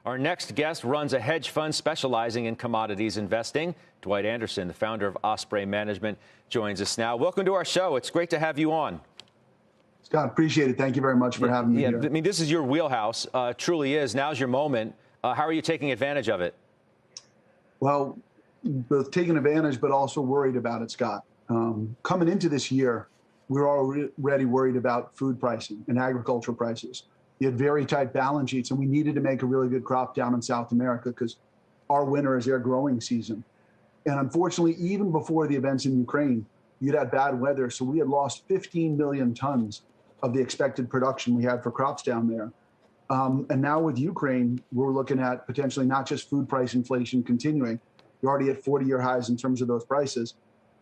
Our next guest runs a hedge fund specializing in commodities investing. Dwight Anderson, the founder of Ospraie Management, joins us now. Welcome to our show. It's great to have you on. Scott, appreciate it. Thank you very much for having me here. I mean, this is your wheelhouse. Truly is. Now's your moment. How are you taking advantage of it? Well, both taking advantage, but also worried about it, Scott. Coming into this year, we were already worried about food pricing and agricultural prices. You had very tight balance sheets, and we needed to make a really good crop down in South America because our winter is their growing season. And unfortunately, even before the events in Ukraine, you'd had bad weather, so we had lost 15 million tons of the expected production we had for crops down there. And now with Ukraine, we're looking at potentially not just food price inflation continuing. You're already at 40-year highs in terms of those prices,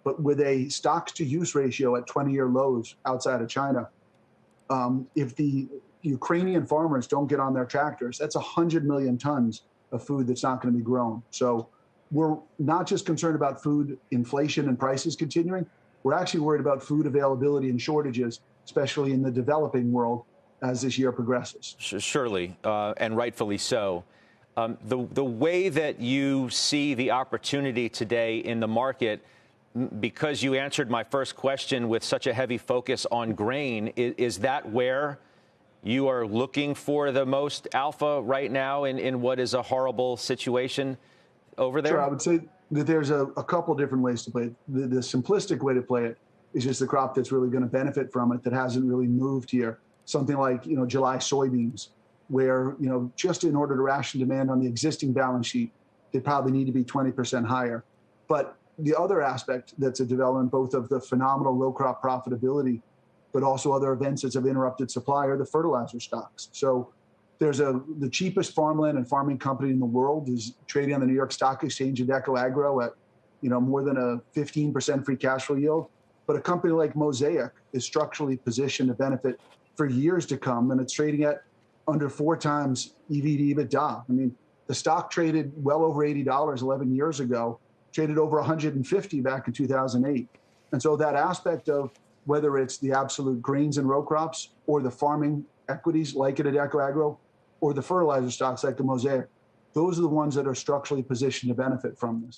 but with a stocks-to-use ratio at 20-year lows outside of China, if the Ukrainian farmers don't get on their tractors, that's 100 million tons of food that's not going to be grown. So we're not just concerned about food inflation and prices continuing. We're actually worried about food availability and shortages, especially in the developing world, as this year progresses. Surely, and rightfully so. The way that you see the opportunity today in the market, because you answered my first question with such a heavy focus on grain, is that where you are looking for the most alpha right now in what is a horrible situation over there? Sure, I would say that there's a couple different ways to play it. The simplistic way to play it is just the crop that's really going to benefit from it that hasn't really moved here. Something like, July soybeans, where, just in order to ration demand on the existing balance sheet, they probably need to be 20% higher. But the other aspect that's a development, both of the phenomenal row crop profitability, but also other events that have interrupted supply, are the fertilizer stocks. So there's the cheapest farmland and farming company in the world is trading on the New York Stock Exchange, Adecco Agro, at more than a 15% free cash flow yield. But a company like Mosaic is structurally positioned to benefit for years to come, and it's trading at under 4 times EV to EBITDA. I mean, the stock traded well over $80 11 years ago, traded over 150 back in 2008. And so that aspect of whether it's the absolute grains and row crops or the farming equities like at Adecco Agro or the fertilizer stocks like the Mosaic, those are the ones that are structurally positioned to benefit from this.